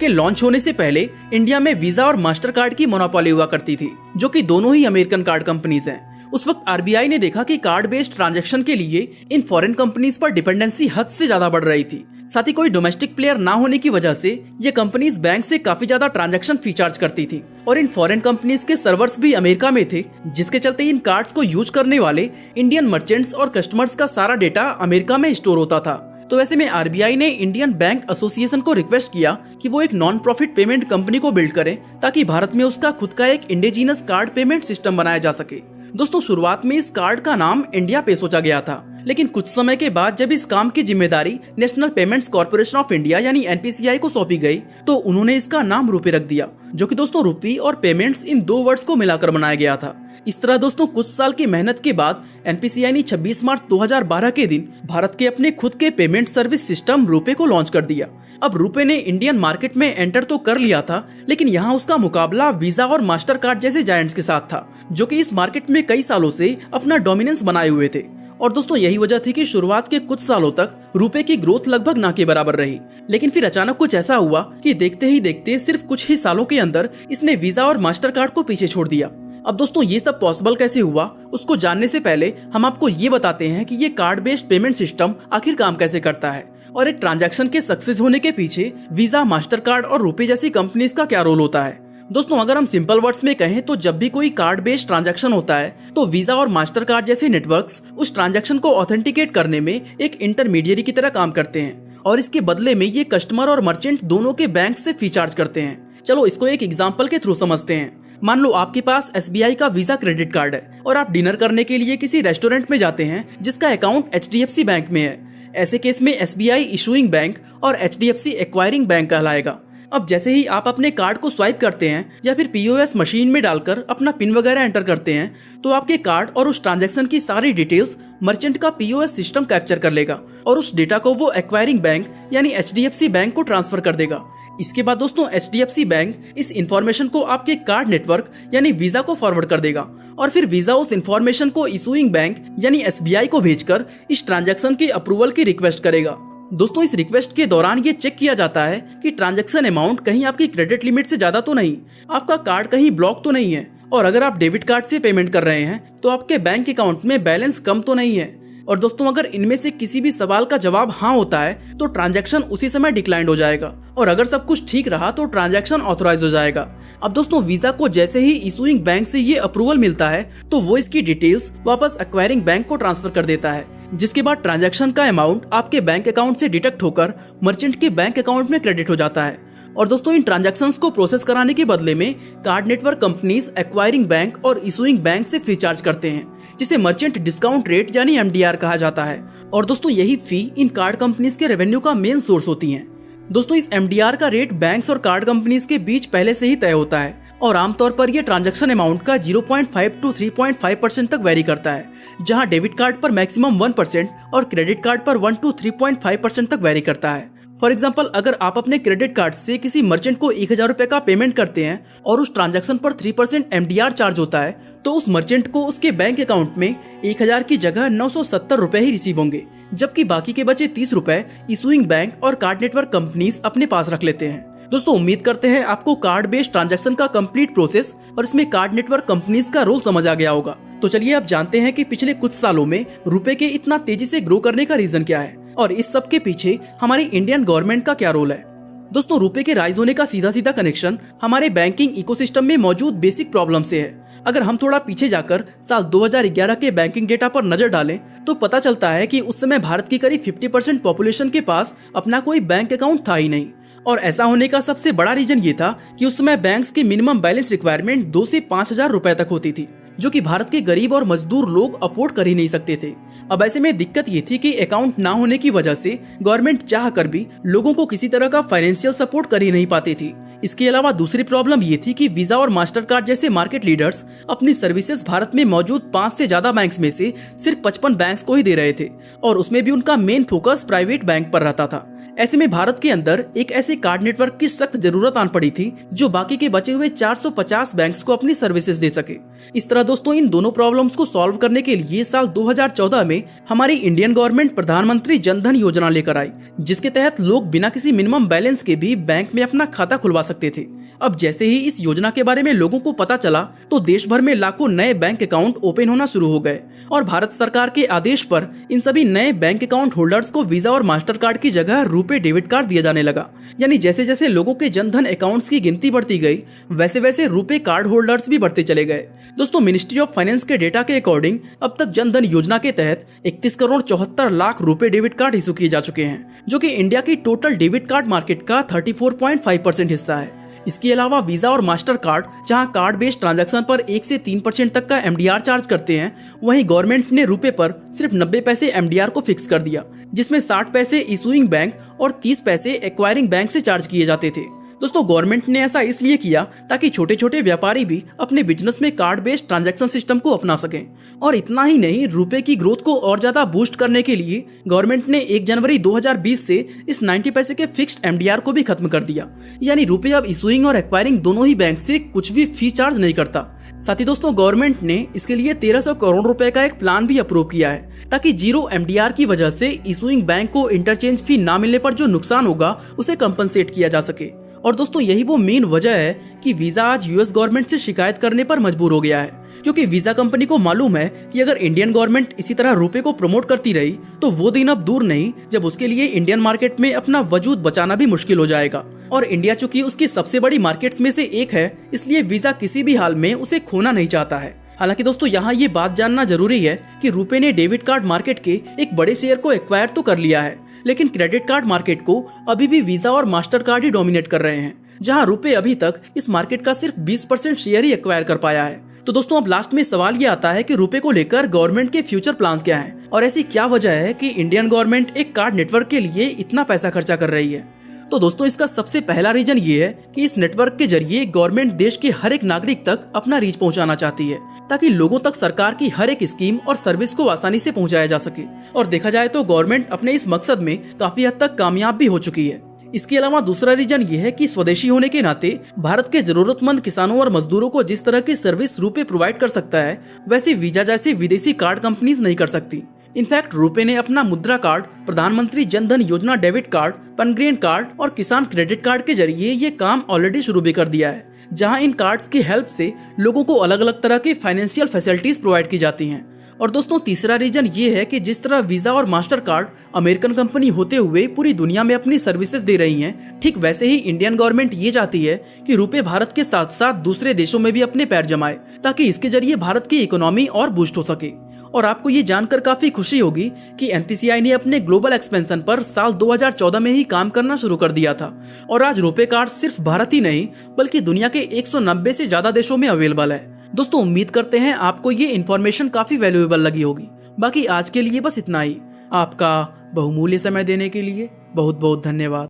के लॉन्च होने से पहले इंडिया में वीजा और मास्टर कार्ड की मोनोपोली हुआ करती थी, जो कि दोनों ही अमेरिकन कार्ड कंपनीज हैं। उस वक्त आरबीआई ने देखा कि कार्ड बेस्ड ट्रांजैक्शन के लिए इन फॉरेन कंपनीज पर डिपेंडेंसी हद से ज्यादा बढ़ रही थी। साथ ही कोई डोमेस्टिक प्लेयर ना होने की वजह से ये कंपनीज बैंक से काफी ज्यादा ट्रांजैक्शन फी चार्ज करती थी और इन फॉरेन कंपनीज के सर्वर्स भी अमेरिका में थे, जिसके चलते इन कार्ड्स को यूज करने वाले इंडियन मर्चेंट्स और कस्टमर्स का सारा डेटा अमेरिका में स्टोर होता था। तो ऐसे में आरबीआई ने इंडियन बैंक एसोसिएशन को रिक्वेस्ट किया कि वो एक नॉन प्रॉफिट पेमेंट कंपनी को बिल्ड करे ताकि भारत में उसका खुद का एक इंडिजीनस कार्ड पेमेंट सिस्टम बनाया जा सके। दोस्तों, शुरुआत में इस कार्ड का नाम इंडिया पे सोचा गया था, लेकिन कुछ समय के बाद जब इस काम की जिम्मेदारी national payments corporation of India यानी एनपीसीआई को सौंपी गई, तो उन्होंने इसका नाम रुपे रख दिया, जो कि दोस्तों रुपी और पेमेंट्स इन दो वर्ड्स को मिलाकर बनाया गया था। इस तरह दोस्तों कुछ साल की मेहनत के बाद एनपीसीआई ने 26 मार्च 2012 के दिन भारत के अपने खुद के पेमेंट सर्विस सिस्टम रुपे को लॉन्च कर दिया। अब रुपे ने इंडियन मार्केट में एंटर तो कर लिया था, लेकिन यहाँ उसका मुकाबला वीजा और मास्टर कार्ड जैसे जायंट्स के साथ था, जो कि इस मार्केट में कई सालों से अपना डोमिनेंस बनाए हुए थे। और दोस्तों यही वजह थी कि शुरुआत के कुछ सालों तक रुपए की ग्रोथ लगभग ना के बराबर रही, लेकिन फिर अचानक कुछ ऐसा हुआ कि देखते ही देखते सिर्फ कुछ ही सालों के अंदर इसने वीजा और मास्टर कार्ड को पीछे छोड़ दिया। अब दोस्तों ये सब पॉसिबल कैसे हुआ, उसको जानने से पहले हम आपको ये बताते हैं कि ये कार्ड बेस्ड पेमेंट सिस्टम आखिर काम कैसे करता है और एक ट्रांजैक्शन के सक्सेस होने के पीछे वीजा, मास्टर कार्ड और रुपे जैसी कंपनीज का क्या रोल होता है। दोस्तों अगर हम सिंपल वर्ड्स में कहें तो जब भी कोई कार्ड बेस्ड ट्रांजैक्शन होता है तो वीजा और मास्टर कार्ड जैसे नेटवर्क्स उस ट्रांजैक्शन को ऑथेंटिकेट करने में एक इंटरमीडिएरी की तरह काम करते हैं और इसके बदले में ये कस्टमर और मर्चेंट दोनों के बैंक से फी चार्ज करते हैं। चलो इसको एक एग्जांपल के थ्रू समझते हैं। मान लो आपके पास एसबीआई का वीजा क्रेडिट कार्ड है और आप डिनर करने के लिए किसी रेस्टोरेंट में जाते हैं जिसका अकाउंट एचडीएफसी बैंक में है। ऐसे केस में एसबीआई इशूइंग बैंक और एचडीएफसी एक्वायरिंग बैंक कहलाएगा। अब जैसे ही आप अपने कार्ड को स्वाइप करते हैं या फिर पीओएस मशीन में डालकर अपना पिन वगैरह एंटर करते हैं, तो आपके कार्ड और उस ट्रांजैक्शन की सारी डिटेल्स मर्चेंट का पीओएस सिस्टम कैप्चर कर लेगा और उस डेटा को वो एक्वायरिंग बैंक यानी एचडीएफसी बैंक को ट्रांसफर कर देगा। इसके बाद दोस्तों एचडीएफसी बैंक इस इंफॉर्मेशन को आपके कार्ड नेटवर्क यानी वीजा को फॉरवर्ड कर देगा और फिर वीजा उस इंफॉर्मेशन को इशूइंग बैंक यानी एसबीआई को भेजकर इस ट्रांजैक्शन की अप्रूवल की रिक्वेस्ट करेगा। दोस्तों इस रिक्वेस्ट के दौरान ये चेक किया जाता है कि ट्रांजैक्शन अमाउंट कहीं आपकी क्रेडिट लिमिट से ज्यादा तो नहीं, आपका कार्ड कहीं ब्लॉक तो नहीं है, और अगर आप डेबिट कार्ड से पेमेंट कर रहे हैं तो आपके बैंक अकाउंट में बैलेंस कम तो नहीं है। और दोस्तों अगर इनमें से किसी भी सवाल का जवाब हाँ होता है तो ट्रांजैक्शन उसी समय डिक्लाइंड हो जाएगा और अगर सब कुछ ठीक रहा तो ट्रांजैक्शन ऑथराइज हो जाएगा। अब दोस्तों वीजा को जैसे ही इशूइंग बैंक से ये अप्रूवल मिलता है तो वो इसकी डिटेल्स वापस एक्वायरिंग बैंक को ट्रांसफर कर देता है, जिसके बाद ट्रांजैक्शन का अमाउंट आपके बैंक अकाउंट से डिडक्ट होकर मर्चेंट के बैंक अकाउंट में क्रेडिट हो जाता है। और दोस्तों इन ट्रांजैक्शंस को प्रोसेस कराने के बदले में card network companies acquiring bank और इशूइंग बैंक से फी चार्ज करते हैं, जिसे मर्चेंट डिस्काउंट रेट यानी एमडीआर कहा जाता है। और दोस्तों यही फी इन कार्ड कंपनीज के रेवेन्यू का मेन सोर्स होती है। दोस्तों इस एमडीआर का रेट बैंक्स और कार्ड कंपनीज के बीच पहले से ही तय होता है और आमतौर पर यह ट्रांजैक्शन अमाउंट का 0.5 to 3.5% तक वेरी करता है, जहां डेबिट कार्ड पर मैक्सिमम 1% और क्रेडिट कार्ड पर 1 to 3.5% तक वेरी करता है। फॉर एग्जाम्पल अगर आप अपने क्रेडिट कार्ड से किसी मर्चेंट को 1000 रुपए का पेमेंट करते हैं और उस ट्रांजैक्शन पर 3% एमडीआर चार्ज होता है, तो उस मर्चेंट को उसके बैंक अकाउंट में 1000 की जगह 970 रुपए ही रिसीव होंगे, जबकि बाकी के बचे 30 रुपए इशूइंग बैंक और कार्ड नेटवर्क कंपनीज अपने पास रख लेते हैं। दोस्तों उम्मीद करते हैं आपको कार्ड बेस्ड ट्रांजैक्शन का कंप्लीट प्रोसेस और इसमें कार्ड नेटवर्क कंपनीज का रोल समझ आ गया होगा। तो चलिए अब जानते हैं कि पिछले कुछ सालों में रुपए के इतना तेजी से ग्रो करने का रीजन क्या है और इस सब के पीछे हमारी इंडियन गवर्नमेंट का क्या रोल है। दोस्तों रुपए के राइज होने का सीधा सीधा कनेक्शन हमारे बैंकिंग इकोसिस्टम में मौजूद बेसिक प्रॉब्लम से है। अगर हम थोड़ा पीछे जाकर साल 2011 के बैंकिंग डेटा पर नजर डालें तो पता चलता है कि उस समय भारत की करीब 50% पॉपुलेशन के पास अपना कोई बैंक अकाउंट था ही नहीं। और ऐसा होने का सबसे बड़ा रीजन ये था कि उस समय बैंक्स की मिनिमम बैलेंस रिक्वायरमेंट 2 से 5000 रुपए तक होती थी, जो कि भारत के गरीब और मजदूर लोग अफोर्ड कर ही नहीं सकते थे। अब ऐसे में दिक्कत ये थी कि अकाउंट ना होने की वजह से गवर्नमेंट चाह कर भी लोगों को किसी तरह का फाइनेंशियल सपोर्ट कर ही नहीं पाती थी। इसके अलावा दूसरी प्रॉब्लम ये थी कि वीजा और मास्टर कार्ड जैसे मार्केट लीडर्स अपनी सर्विसेज भारत में मौजूद 5 से ज्यादा बैंक्स में से सिर्फ 55 बैंक्स को ही दे रहे थे और उसमें भी उनका मेन फोकस प्राइवेट बैंक पर रहता था। ऐसे में भारत के अंदर एक ऐसे कार्ड नेटवर्क की सख्त जरूरत आन पड़ी थी जो बाकी के बचे हुए 450 बैंक्स को अपनी सर्विसेज दे सके। इस तरह दोस्तों इन दोनों प्रॉब्लम्स को सॉल्व करने के लिए साल 2014 में हमारी इंडियन गवर्नमेंट प्रधानमंत्री जन धन योजना लेकर आई, जिसके तहत लोग बिना किसी मिनिमम बैलेंस के भी बैंक में अपना खाता खुलवा सकते थे। अब जैसे ही इस योजना के बारे में लोगों को पता चला तो देश भर में लाखों नए बैंक अकाउंट ओपन होना शुरू हो गए और भारत सरकार के आदेश पर इन सभी नए बैंक अकाउंट होल्डर्स को वीजा और मास्टर कार्ड की जगह रुपे डेबिट कार्ड दिया जाने लगा। यानी जैसे जैसे लोगों के जनधन अकाउंट्स की गिनती बढ़ती गई वैसे वैसे रुपे कार्ड होल्डर्स भी बढ़ते चले गए। दोस्तों मिनिस्ट्री ऑफ फाइनेंस के डेटा के अकॉर्डिंग अब तक जनधन योजना के तहत 31 करोड़ 74 लाख रुपए डेबिट कार्ड इशू किए जा चुके हैं, जो कि इंडिया की टोटल डेबिट कार्ड मार्केट का 34.5% हिस्सा है। इसके अलावा वीजा और मास्टर कार्ड जहां कार्ड बेस्ड ट्रांजैक्शन पर 1 से 3% तक का एमडीआर चार्ज करते हैं, वहीं गवर्नमेंट ने रुपए पर सिर्फ 90 पैसे एमडीआर को फिक्स कर दिया, जिसमें 60 पैसे इशूइंग बैंक और 30 पैसे एक्वायरिंग बैंक से चार्ज किए जाते थे। दोस्तों गवर्नमेंट ने ऐसा इसलिए किया ताकि छोटे छोटे व्यापारी भी अपने बिजनेस में कार्ड बेस्ड ट्रांजैक्शन सिस्टम को अपना सकें। और इतना ही नहीं, रुपए की ग्रोथ को और ज्यादा बूस्ट करने के लिए गवर्नमेंट ने 1 जनवरी 2020 से इस 90 पैसे के फिक्स्ड एमडीआर को भी खत्म कर दिया। यानी रुपए अब इशूइंग और एक्वायरिंग दोनों ही बैंक से कुछ भी फीस चार्ज नहीं करता। साथ ही दोस्तों गवर्नमेंट ने इसके लिए 1300 करोड़ रुपए का एक प्लान भी अप्रूव किया है ताकि जीरो एमडीआर की वजह से इशूइंग बैंक को इंटरचेंज फी ना मिलने पर जो नुकसान होगा उसे कंपनसेट किया जा सके। और दोस्तों यही वो मेन वजह है कि वीजा आज यूएस गवर्नमेंट से शिकायत करने पर मजबूर हो गया है, क्योंकि वीजा कंपनी को मालूम है कि अगर इंडियन गवर्नमेंट इसी तरह रुपए को प्रमोट करती रही तो वो दिन अब दूर नहीं जब उसके लिए इंडियन मार्केट में अपना वजूद बचाना भी मुश्किल हो जाएगा। और इंडिया चूंकि उसकी सबसे बड़ी मार्केट्स में से एक है, इसलिए वीजा किसी भी हाल में उसे खोना नहीं चाहता है। हालांकि दोस्तों यहाँ ये बात जानना जरूरी है कि रुपए ने डेबिट कार्ड मार्केट के एक बड़े शेयर को एक्वायर तो कर लिया है, लेकिन क्रेडिट कार्ड मार्केट को अभी भी वीजा और मास्टर कार्ड ही डोमिनेट कर रहे हैं, जहां रुपए अभी तक इस मार्केट का सिर्फ 20% शेयर ही एक्वायर कर पाया है। तो दोस्तों अब लास्ट में सवाल ये आता है कि रुपए को लेकर गवर्नमेंट के फ्यूचर प्लान्स क्या हैं और ऐसी क्या वजह है कि इंडियन गवर्नमेंट एक कार्ड नेटवर्क के लिए इतना पैसा खर्चा कर रही है। तो दोस्तों इसका सबसे पहला रीजन ये है कि इस नेटवर्क के जरिए गवर्नमेंट देश के हर एक नागरिक तक अपना रीच पहुंचाना चाहती है ताकि लोगों तक सरकार की हर एक स्कीम और सर्विस को आसानी से पहुंचाया जा सके। और देखा जाए तो गवर्नमेंट अपने इस मकसद में काफी हद तक कामयाब भी हो चुकी है। इसके अलावा दूसरा रीजन ये है कि स्वदेशी होने के नाते भारत के जरूरतमंद किसानों और मजदूरों को जिस तरह की सर्विस रुपए प्रोवाइड कर सकता है, वैसे वीजा जैसी विदेशी कार्ड कंपनीज नहीं कर सकती। इनफैक्ट रुपए ने अपना मुद्रा कार्ड, प्रधानमंत्री जन धन योजना डेबिट कार्ड, पनग्रेन कार्ड और किसान क्रेडिट कार्ड के जरिए ये काम ऑलरेडी शुरू भी कर दिया है, जहां इन कार्ड्स की हेल्प से लोगों को अलग अलग तरह की फाइनेंशियल फैसिलिटीज प्रोवाइड की जाती हैं। और दोस्तों तीसरा रीजन ये है कि जिस तरह वीजा और मास्टर कार्ड अमेरिकन कंपनी होते हुए पूरी दुनिया में अपनी सर्विसेज दे रही हैं, ठीक वैसे ही इंडियन गवर्नमेंट ये चाहती है कि रुपए भारत के साथ साथ दूसरे देशों में भी अपने पैर जमाए ताकि इसके जरिए भारत की इकोनॉमी और बूस्ट हो सके। और आपको ये जानकर काफी खुशी होगी कि एनपीसीआई ने अपने ग्लोबल एक्सपेंशन पर साल 2014 में ही काम करना शुरू कर दिया था और आज रुपे कार्ड सिर्फ भारत ही नहीं बल्कि दुनिया के 190 से ज्यादा देशों में अवेलेबल है। दोस्तों उम्मीद करते हैं आपको ये इन्फॉर्मेशन काफी वैल्यूएबल लगी होगी। बाकी आज के लिए बस इतना ही। आपका बहुमूल्य समय देने के लिए बहुत बहुत धन्यवाद।